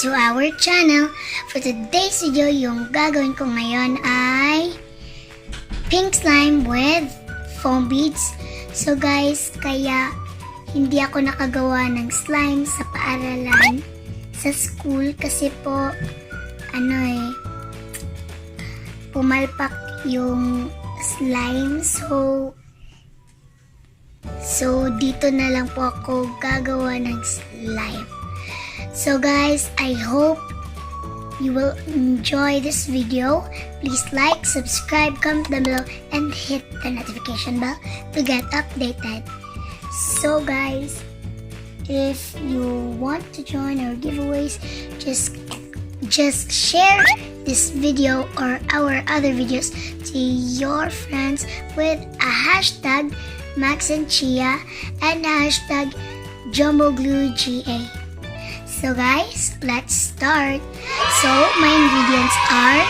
to our channel. For today's video, yung gagawin ko ngayon ay pink slime with foam beads. So guys, kaya hindi ako nakagawa ng slime sa paaralan sa school kasi po pumalpak yung slime. So dito na lang po ako gagawa ng slime. So guys, I hope you will enjoy this video. Please like, subscribe, comment down below, and hit the notification bell to get updated. So guys, if you want to join our giveaways, just share this video or our other videos to your friends with a hashtag Max and Chiah and hashtag JumboGlueGA. So guys, let's start. So my ingredients are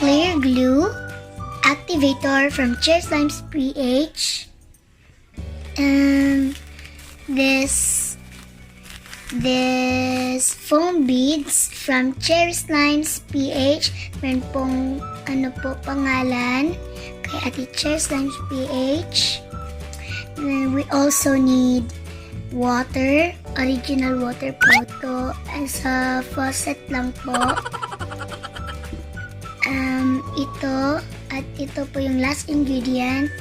clear glue, activator from Cherry Slimes PH, and this foam beads from Cherry Slimes PH. Meron pong pangalan kay Ate Cherry Slimes PH. And we also need water, original water po to, sa faucet lang po. Ito po yung last ingredient,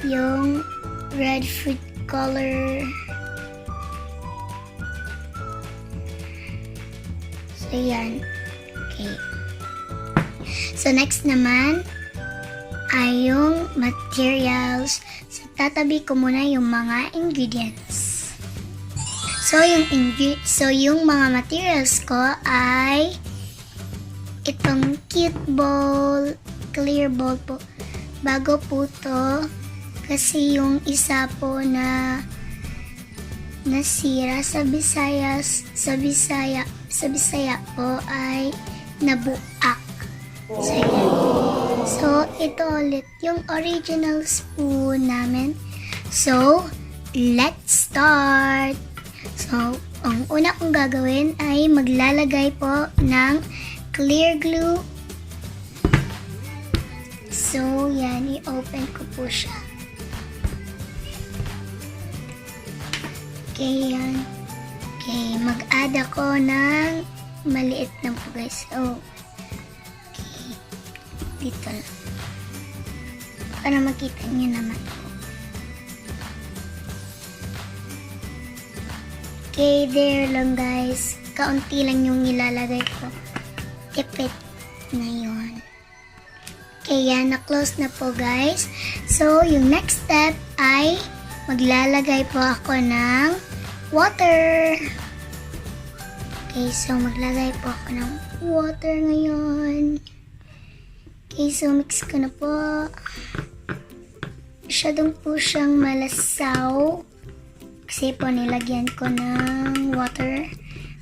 yung red food color. So yan. Okay. So next naman ay yung materials. So tatabi ko muna yung mga ingredients. So yung mga materials ko ay itong cute bowl, clear bowl po. Bago po to kasi yung isa po na nasira sa Bisaya po ay nabuak. So yan. So ito ulit yung original spoon namin. So let's start. So ang una kong gagawin ay maglalagay po ng clear glue. So yan, i-open ko po siya. Okay, yan. Okay, mag-add ako ng maliit lang po guys. So, okay. Dito lang. Para makita niyo naman po. Okay, there lang guys. Kaunti lang yung nilalagay ko. Tipid na yun. Okay, yan. Na-close na po guys. So, yung next step ay maglalagay po ako ng water. Okay, so maglagay po ako ng water ngayon. Okay, so mix ko na po. Masyadong po siyang malasaw. Kasi po nilagyan ko ng water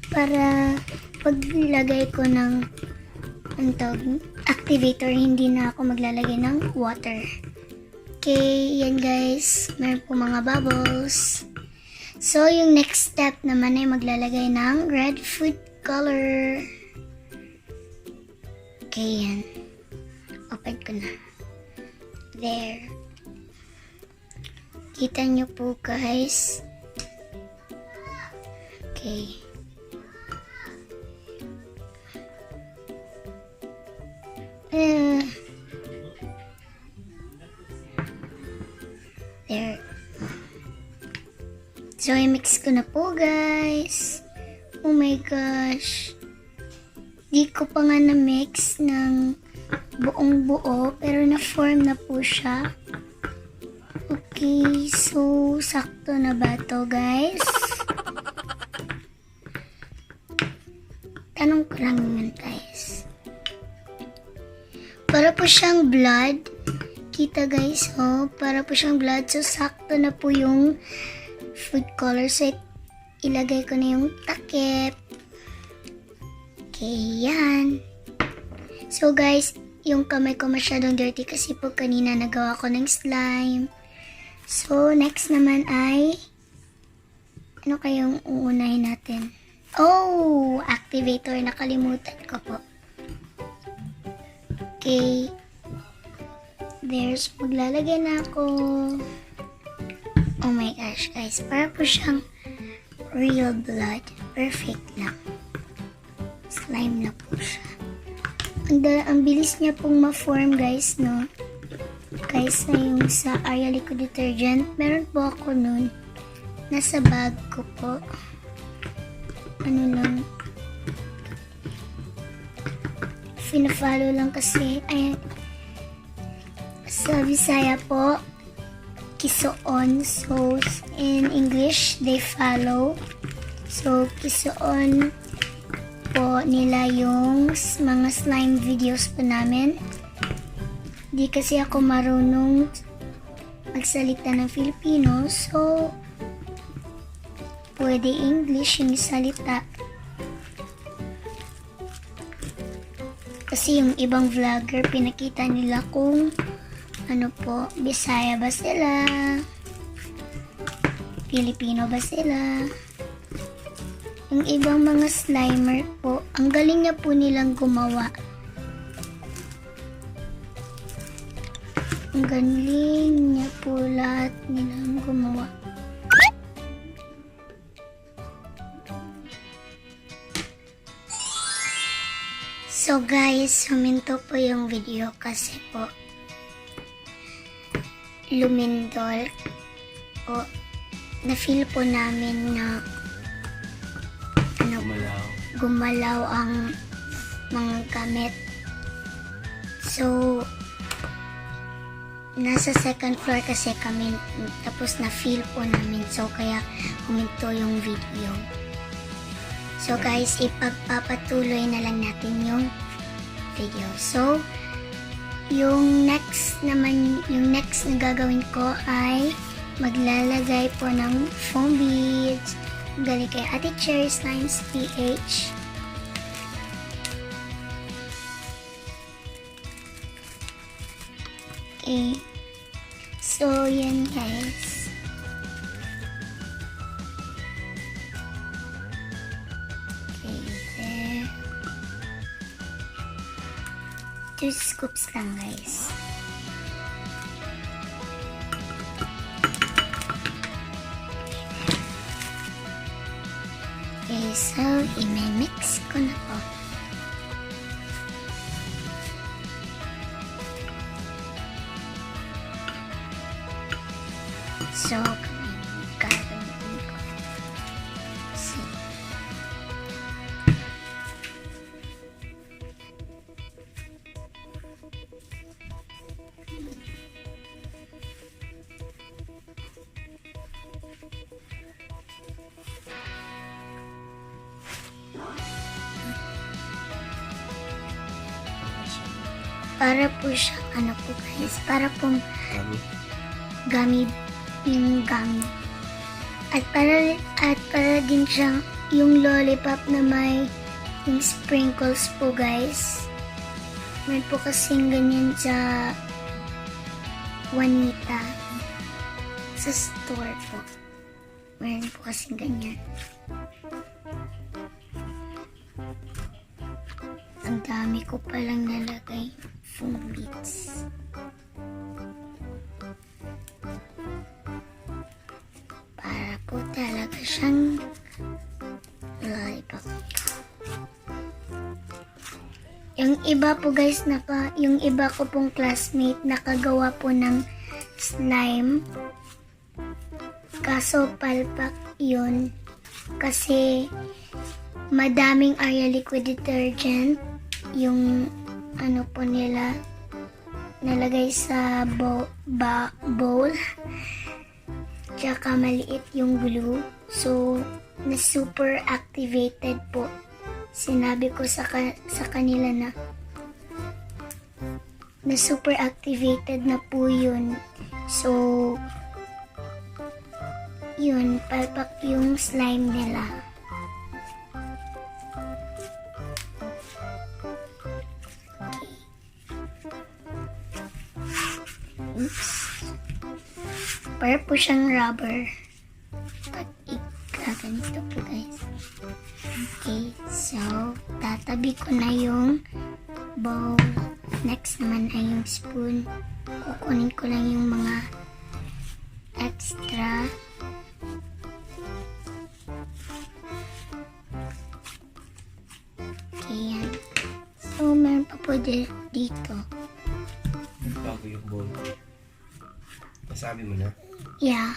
para paglagay ko ng activator, hindi na ako maglalagay ng water. Okay, yan guys. Meron po mga bubbles. So, yung next step naman ay maglalagay ng red food color. Okay, yan. Open ko na. There. Kita nyo po guys. Okay. There. So, i-mix ko na po guys. Oh my gosh. Di ko pa nga na-mix ng buong buo, pero na-form na po siya. Okay, so sakto na ba to guys? Tanong ko lang naman guys. Para po siyang blood. Kita guys, oh, para po siyang blood. So, sakto na po yung food color. So, ilagay ko na yung takip. Okay, yan. So, guys, yung kamay ko masyadong dirty kasi po kanina nagawa ko ng slime. So, next naman ay ano kayong uunahin natin? Oh, activator, nakalimutan ko po. Okay. There's, maglalagay na ako. Oh my gosh, guys. Para po siyang real blood. Perfect lang. Slime na po siya. Ang bilis niya pong ma-form, guys, no? Kaysa yung sa Area Liquid Detergent. Meron po ako nun. Nasa bag ko po. Ano lang. Fina-follow lang kasi. Ayan. Sa Bisaya po, kisoon. So, in English, they follow. So, kisoon po nila yung mga slime videos po namin. Di kasi ako marunong magsalita ng Filipino, so pwede English yung salita. Kasi yung ibang vlogger, pinakita nila kung ano po, Bisaya ba sila, Filipino ba sila. Yung ibang mga slimer po, ang galing niya po nilang gumawa. Ang galing niya po lahat nilang gumawa. So guys, huminto po yung video kasi po Lumindol po, na-feel po namin na gumalaw ang mga gamit. So, nasa second floor kasi kami, tapos na-feel po namin. So, kaya huminto yung video. So, guys, ipagpapatuloy na lang natin yung video. So, yung next naman, yung next na gagawin ko ay maglalagay po ng foam beads. Galing kay Ate Cherry Slimes PH. Okay. So, yan guys. Okay, there. 2 scoops lang guys. Okay, so, i-mix ko na po. So, gagamitin ko. See. Para po siya, ano po guys, para pong gummy, yung gummy. At para din siyang yung lollipop na may yung sprinkles po guys. Meron po kasing ganyan sa Juanita. Sa store po. Meron po kasing ganyan. Ang dami ko palang nalagay foam beads. Para po talaga siyang lollipop. Yung iba po guys, yung iba ko pong classmate nakagawa po ng slime. Kaso palpak yun. Kasi madaming Area Liquid Detergent yung ano po nila nalagay sa bowl. Tsaka maliit yung glue. So, na super activated po. Sinabi ko sa kanila na super activated na po yun. So, yun, palpak yung slime nila. Oops. Para po siyang rubber. Pag ikaganito po guys. Okay. So, tatabi ko na yung bowl. Next naman ay yung spoon. Kukunin ko lang yung mga extra. Okay, yan. So, meron pa po dito. Bago yung bowl. Nasabi mo na? Yeah,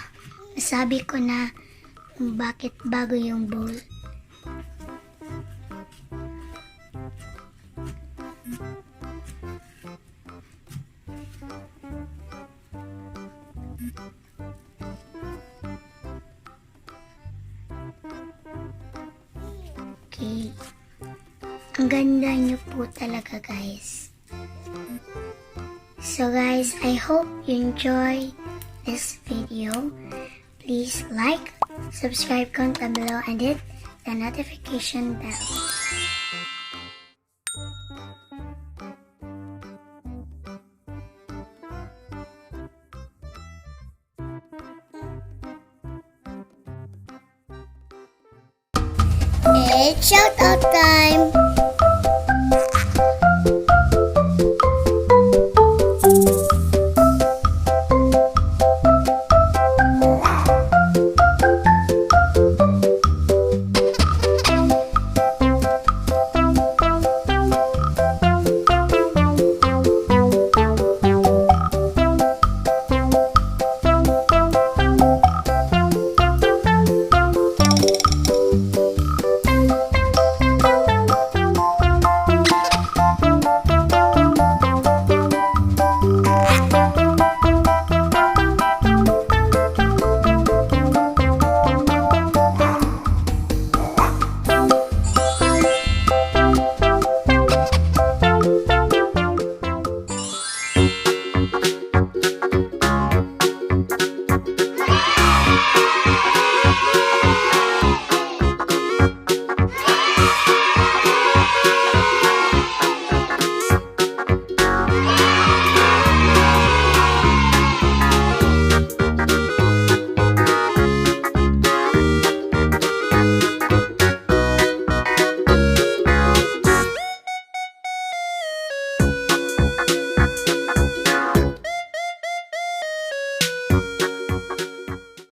nasabi ko na kung bakit bago yung bowl. Okay. Ang ganda nyo po talaga, guys. So guys, I hope you enjoy this video. Please like, subscribe, comment down below, and hit the notification bell. It's shoutout time!